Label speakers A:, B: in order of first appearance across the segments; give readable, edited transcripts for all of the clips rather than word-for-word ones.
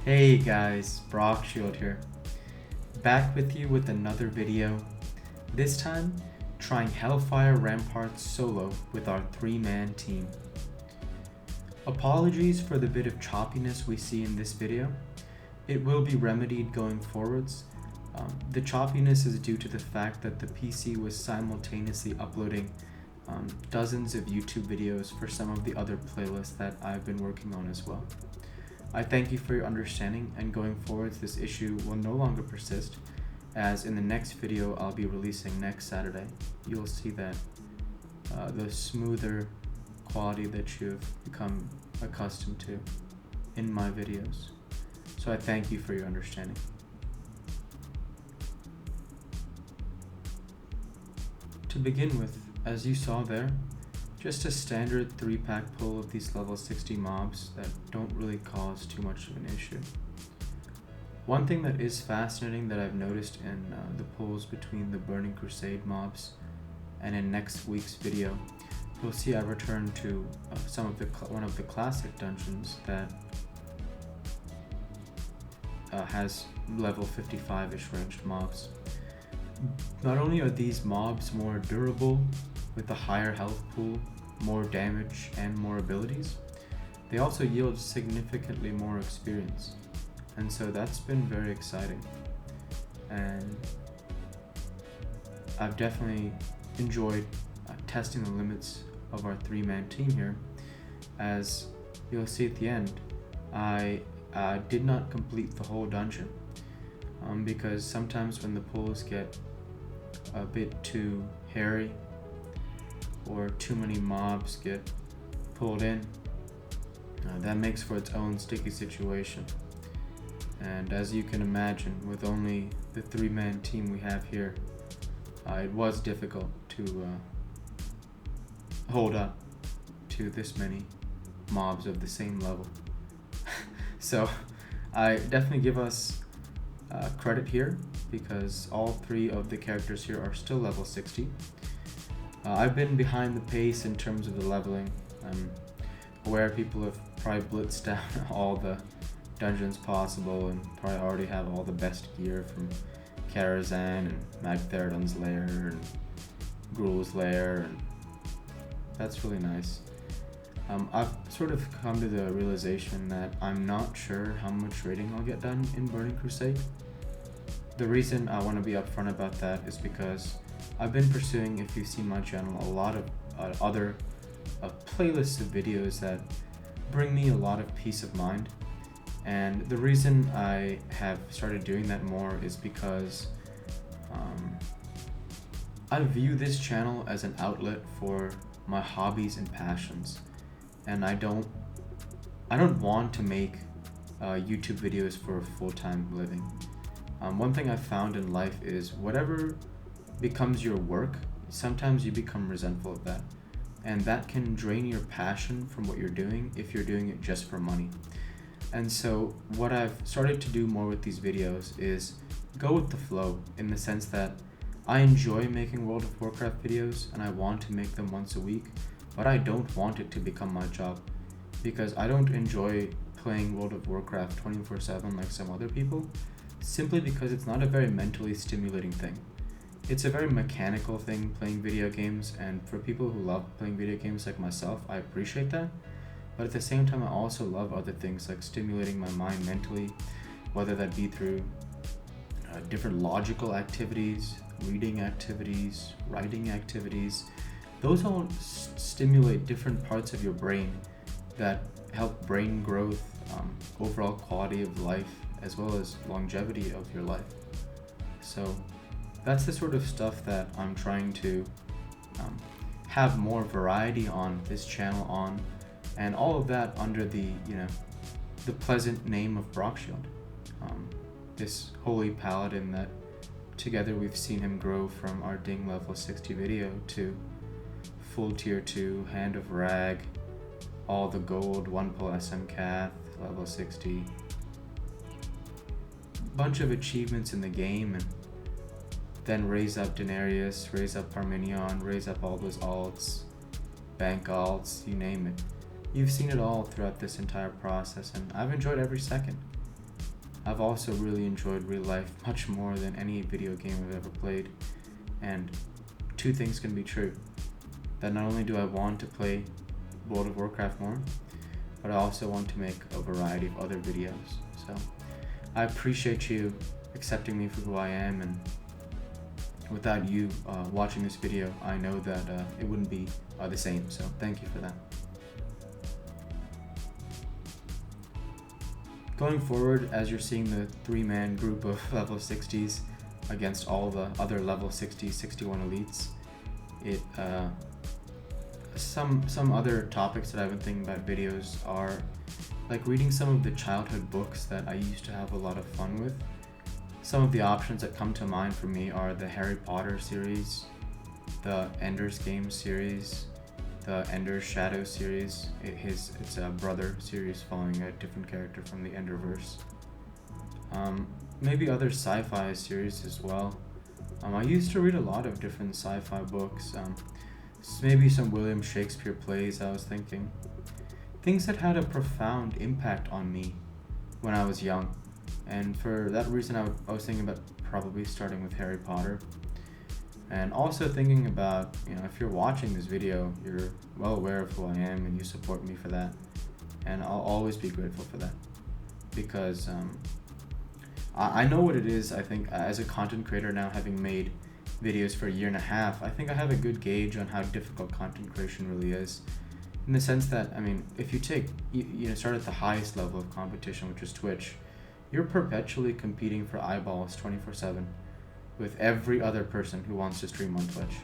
A: Hey guys, Brock Shield here. Back with you with another video. This time, trying Hellfire Ramparts solo with our 3-man team. Apologies for the bit of choppiness we see in this video. It will be remedied going forwards. The choppiness is due to the fact that the PC was simultaneously uploading dozens of YouTube videos for some of the other playlists that I've been working on as well. I thank you for your understanding, and going forwards this issue will no longer persist, as in the next video I'll be releasing next Saturday, you'll see that the smoother quality that you've become accustomed to in my videos. So I thank you for your understanding. To begin with, as you saw there, just a standard 3-pack pull of these level 60 mobs that don't really cause too much of an issue. One thing that is fascinating that I've noticed in the pulls between the Burning Crusade mobs, and in next week's video, you'll see I return to one of the classic dungeons that has level 55-ish ranged mobs. Not only are these mobs more durable, with a higher health pool, more damage, and more abilities, they also yield significantly more experience. And so that's been very exciting. And I've definitely enjoyed testing the limits of our 3-man team here. As you'll see at the end, I did not complete the whole dungeon because sometimes when the pulls get a bit too hairy or too many mobs get pulled in, that makes for its own sticky situation. And as you can imagine, with only the 3-man team we have here, it was difficult to hold up to this many mobs of the same level. So I definitely give us credit here, because all 3 of the characters here are still level 60. I've been behind the pace in terms of the leveling. I'm aware people have probably blitzed down all the dungeons possible and probably already have all the best gear from Karazhan and Magtheridon's lair and Gruul's lair, and that's really nice. I've sort of come to the realization that I'm not sure how much raiding I'll get done in Burning Crusade. The reason I want to be upfront about that is because I've been pursuing, if you've seen my channel, a lot of other playlists of videos that bring me a lot of peace of mind. And the reason I have started doing that more is because I view this channel as an outlet for my hobbies and passions. And I don't want to make YouTube videos for a full-time living. One thing I've found in life is whatever becomes your work, sometimes you become resentful of that. And that can drain your passion from what you're doing if you're doing it just for money. And so what I've started to do more with these videos is go with the flow, in the sense that I enjoy making World of Warcraft videos and I want to make them once a week, but I don't want it to become my job, because I don't enjoy playing World of Warcraft 24/7 like some other people, simply because it's not a very mentally stimulating thing. It's a very mechanical thing, playing video games, and for people who love playing video games like myself, I appreciate that. But at the same time, I also love other things like stimulating my mind mentally, whether that be through different logical activities, reading activities, writing activities. Those all stimulate different parts of your brain that help brain growth, overall quality of life, as well as longevity of your life. So that's the sort of stuff that I'm trying to have more variety on this channel on, and all of that under the pleasant name of Brockshield, this holy paladin that together we've seen him grow from our ding level 60 video to full tier 2, Hand of Rag, all the gold, 1 pull SM Cath, level 60, bunch of achievements in the game, and then raise up Daenerys, raise up Parmenion, raise up all those alts, bank alts, you name it. You've seen it all throughout this entire process, and I've enjoyed every second. I've also really enjoyed real life much more than any video game I've ever played. And two things can be true. That not only do I want to play World of Warcraft more, but I also want to make a variety of other videos. So I appreciate you accepting me for who I am, and without you watching this video, I know that it wouldn't be the same. So thank you for that. Going forward, as you're seeing the 3-man group of level 60s against all the other level 60, 61 elites, it some other topics that I've been thinking about videos are like reading some of the childhood books that I used to have a lot of fun with. Some of the options that come to mind for me are the Harry Potter series, the Ender's Game series, the Ender's Shadow series, it's a brother series following a different character from the Enderverse. Maybe other sci-fi series as well. I used to read a lot of different sci-fi books, maybe some William Shakespeare plays. I was thinking things that had a profound impact on me when I was young, and for that reason I was thinking about probably starting with Harry Potter. And also thinking about, if you're watching this video, you're well aware of who I am and you support me for that. And I'll always be grateful for that. Because I know what it is. I think as a content creator now, having made videos for a year and a half, I think I have a good gauge on how difficult content creation really is. In the sense that, if you take, start at the highest level of competition, which is Twitch, you're perpetually competing for eyeballs 24/7. With every other person who wants to stream on Twitch.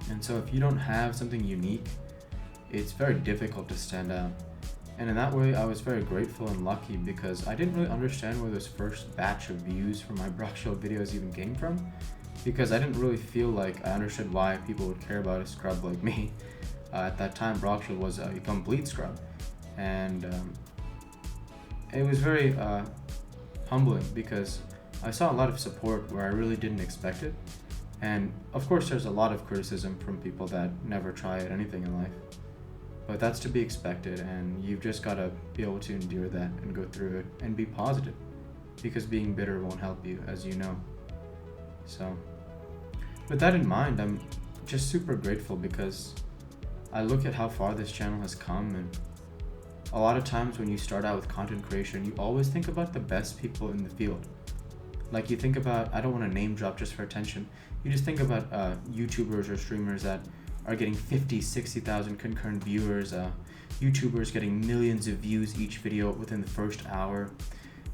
A: And so if you don't have something unique, it's very difficult to stand out. And in that way, I was very grateful and lucky because I didn't really understand where this first batch of views from my Brock Shield videos even came from, because I didn't really feel like I understood why people would care about a scrub like me. At that time, Brock Shield was a complete scrub. And it was very humbling because I saw a lot of support where I really didn't expect it. And of course there's a lot of criticism from people that never try at anything in life. But that's to be expected, and you've just got to be able to endure that and go through it and be positive, because being bitter won't help you, as you know. So with that in mind, I'm just super grateful because I look at how far this channel has come, and a lot of times when you start out with content creation, you always think about the best people in the field. Like you think about, I don't want to name drop just for attention, you just think about YouTubers or streamers that are getting 50, 60,000 concurrent viewers, YouTubers getting millions of views each video within the first hour,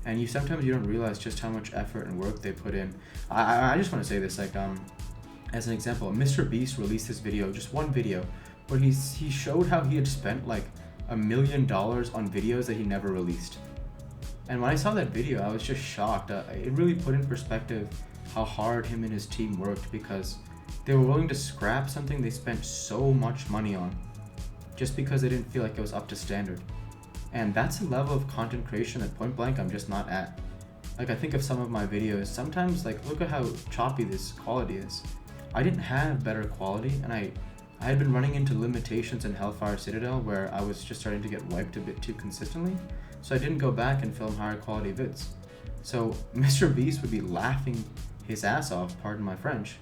A: and sometimes you don't realize just how much effort and work they put in. I just want to say this, as an example, Mr. Beast released this video, just one video, where he showed how he had spent like $1 million on videos that he never released. And when I saw that video, I was just shocked. It really put in perspective how hard him and his team worked, because they were willing to scrap something they spent so much money on just because they didn't feel like it was up to standard. And that's a level of content creation that point blank I'm just not at. Like, I think of some of my videos, sometimes look at how choppy this quality is. I didn't have better quality, and I had been running into limitations in Hellfire Citadel where I was just starting to get wiped a bit too consistently. So I didn't go back and film higher quality vids. So Mr. Beast would be laughing his ass off, pardon my French,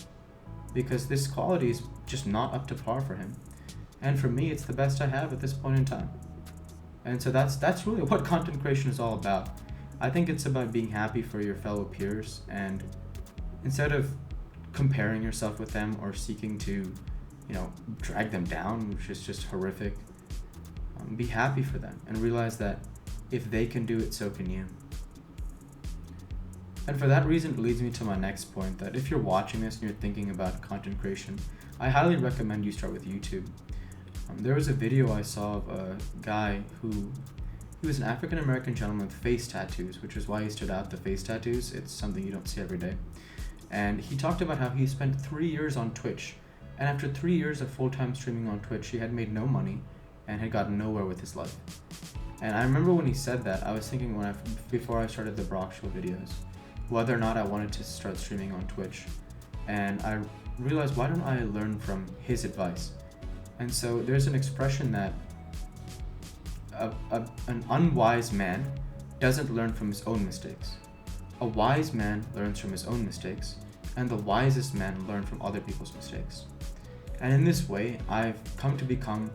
A: because this quality is just not up to par for him. And for me, it's the best I have at this point in time. And so that's really what content creation is all about. I think it's about being happy for your fellow peers, and instead of comparing yourself with them or seeking to, drag them down, which is just horrific, be happy for them and realize that if they can do it, so can you. And for that reason, it leads me to my next point, that if you're watching this and you're thinking about content creation, I highly recommend you start with YouTube. There was a video I saw of a guy he was an African American gentleman with face tattoos, which is why he stood out, the face tattoos. It's something you don't see every day. And he talked about how he spent 3 years on Twitch, and after 3 years of full-time streaming on Twitch, he had made no money and had gotten nowhere with his life. And I remember when he said that, I was thinking before I started the Brock Show videos, whether or not I wanted to start streaming on Twitch. And I realized, why don't I learn from his advice? And so there's an expression that an unwise man doesn't learn from his own mistakes. A wise man learns from his own mistakes, and the wisest men learn from other people's mistakes. And in this way, I've come to become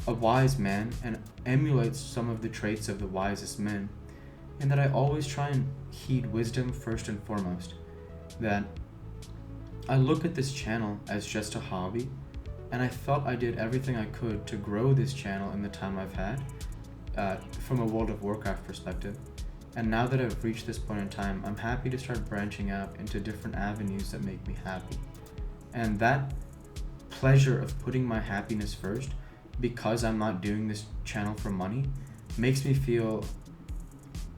A: a wise man and emulate some of the traits of the wisest men, in that I always try and heed wisdom first and foremost. That I look at this channel as just a hobby, and I felt I did everything I could to grow this channel in the time I've had, from a World of Warcraft perspective. And now that I've reached this point in time, I'm happy to start branching out into different avenues that make me happy. And that pleasure of putting my happiness first, because I'm not doing this channel for money, makes me feel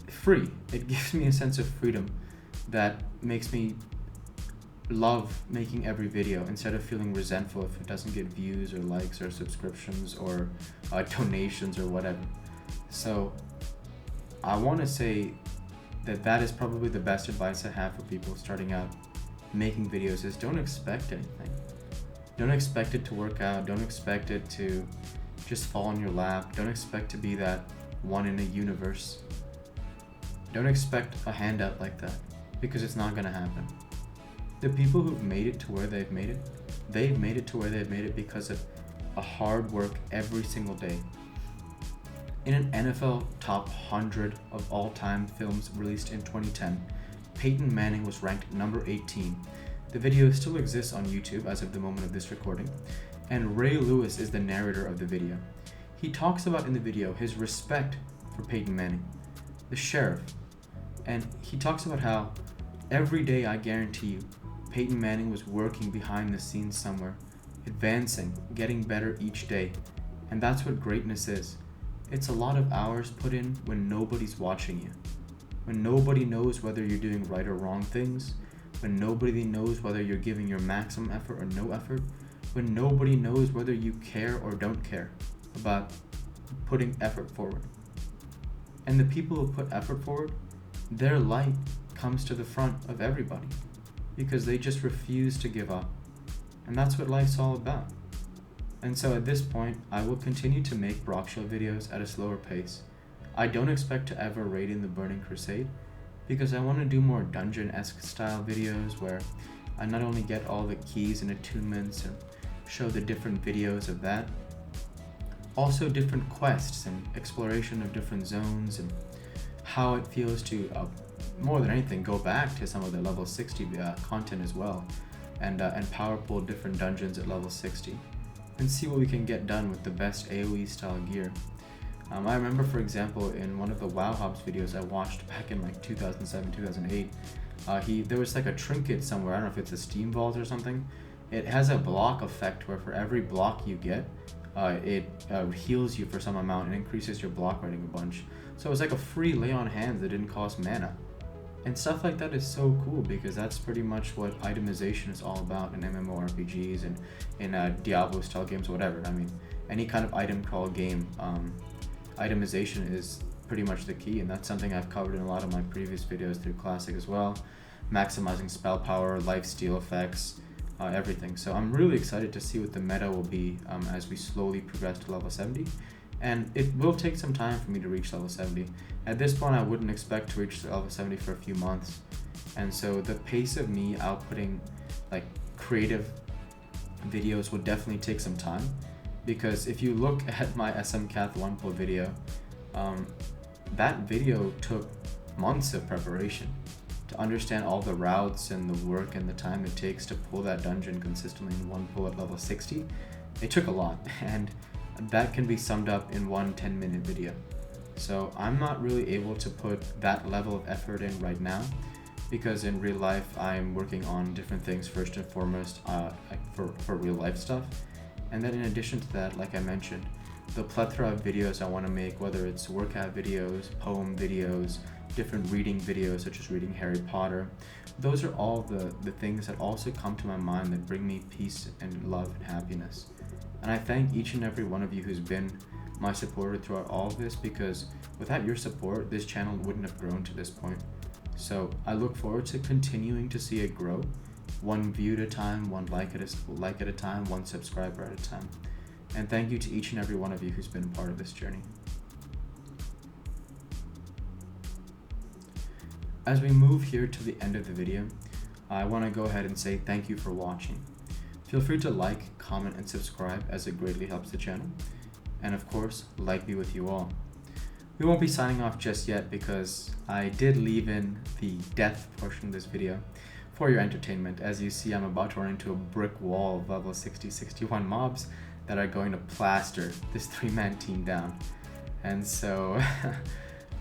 A: free. It gives me a sense of freedom that makes me love making every video instead of feeling resentful if it doesn't get views or likes or subscriptions or donations or whatever. So I want to say that is probably the best advice I have for people starting out making videos, is don't expect anything. Don't expect it to work out. Don't expect it to just fall in your lap. Don't expect to be that one in a universe. Don't expect a handout like that, because it's not going to happen. The people who've made it to where they've made it to where they've made it because of a hard work every single day. In an NFL top 100 of all-time films released in 2010, Peyton Manning was ranked number 18. The video still exists on YouTube as of the moment of this recording, and Ray Lewis is the narrator of the video. He talks about in the video his respect for Peyton Manning, the sheriff, and he talks about how every day, I guarantee you, Peyton Manning was working behind the scenes somewhere, advancing, getting better each day, and that's what greatness is. It's a lot of hours put in when nobody's watching you, when nobody knows whether you're doing right or wrong things, when nobody knows whether you're giving your maximum effort or no effort, when nobody knows whether you care or don't care about putting effort forward. And the people who put effort forward, their light comes to the front of everybody because they just refuse to give up. And that's what life's all about. And so at this point, I will continue to make Brock Show videos at a slower pace. I don't expect to ever raid in the Burning Crusade, because I want to do more dungeon-esque style videos where I not only get all the keys and attunements and show the different videos of that, also different quests and exploration of different zones and how it feels to, more than anything, go back to some of the level 60 content as well, and power pull different dungeons at level 60. And see what we can get done with the best AoE style gear. I remember, for example, in one of the WoW Hubs videos I watched back in like 2007, 2008, there was like a trinket somewhere, I don't know if it's a Steam Vault or something. It has a block effect where for every block you get, it heals you for some amount and increases your block rating a bunch. So it was like a free lay on hands that didn't cost mana. And stuff like that is so cool, because that's pretty much what itemization is all about in MMORPGs and in Diablo style games, whatever. I mean, any kind of item crawl game, itemization is pretty much the key, and that's something I've covered in a lot of my previous videos through Classic as well. Maximizing spell power, lifesteal effects, everything. So I'm really excited to see what the meta will be as we slowly progress to level 70. And it will take some time for me to reach level 70. At this point, I wouldn't expect to reach level 70 for a few months. And so the pace of me outputting like creative videos will definitely take some time. Because if you look at my SM Cath 1 pull video, that video took months of preparation to understand all the routes and the work and the time it takes to pull that dungeon consistently in one pull at level 60. It took a lot, and that can be summed up in one 10-minute video. So I'm not really able to put that level of effort in right now, because in real life I'm working on different things first and foremost, for real life stuff. And then in addition to that, like I mentioned, the plethora of videos I want to make, whether it's workout videos, poem videos, different reading videos such as reading Harry Potter, those are all the things that also come to my mind that bring me peace and love and happiness. And I thank each and every one of you who's been my supporter throughout all of this, because without your support, this channel wouldn't have grown to this point. So I look forward to continuing to see it grow, one view at a time, one like at a time, one subscriber at a time. And thank you to each and every one of you who's been a part of this journey. as we move here to the end of the video, I want to go ahead and say thank you for watching. Feel free to like, comment, and subscribe as it greatly helps the channel. And of course, light be with you all. We won't be signing off just yet because I did leave in the death portion of this video for your entertainment. As you see, I'm about to run into a brick wall of level 60-61 mobs that are going to plaster this 3-man team down. And so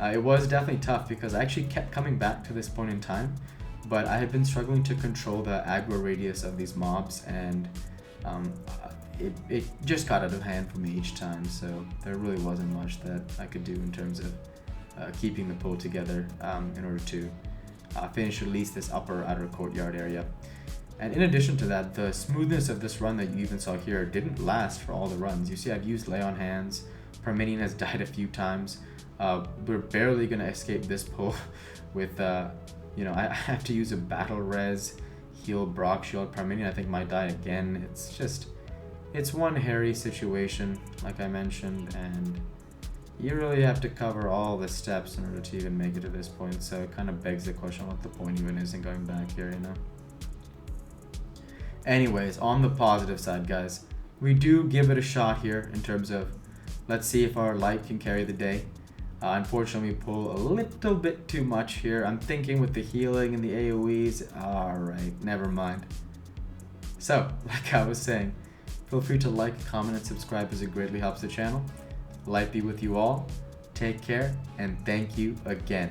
A: it was definitely tough because I actually kept coming back to this point in time, but I had been struggling to control the aggro radius of these mobs, and it just got out of hand for me each time, so there really wasn't much that I could do in terms of keeping the pull together in order to finish at least this upper outer courtyard area. And in addition to that, the smoothness of this run that you even saw here didn't last for all the runs. You see, I've used lay on hands, Parmenion has died a few times. We're barely gonna escape this pull with I have to use a battle res, heal Brock Shield. Parmenion I think might die again. It's one hairy situation, like I mentioned, and you really have to cover all the steps in order to even make it to this point, so it kind of begs the question what the point even is in going back here, you know? Anyways, on the positive side, guys, we do give it a shot here in terms of, let's see if our light can carry the day. Unfortunately, we pull a little bit too much here. I'm thinking with the healing and the AoEs, alright, never mind. So, like I was saying, feel free to like, comment, and subscribe as it greatly helps the channel. Light be with you all. Take care, and thank you again.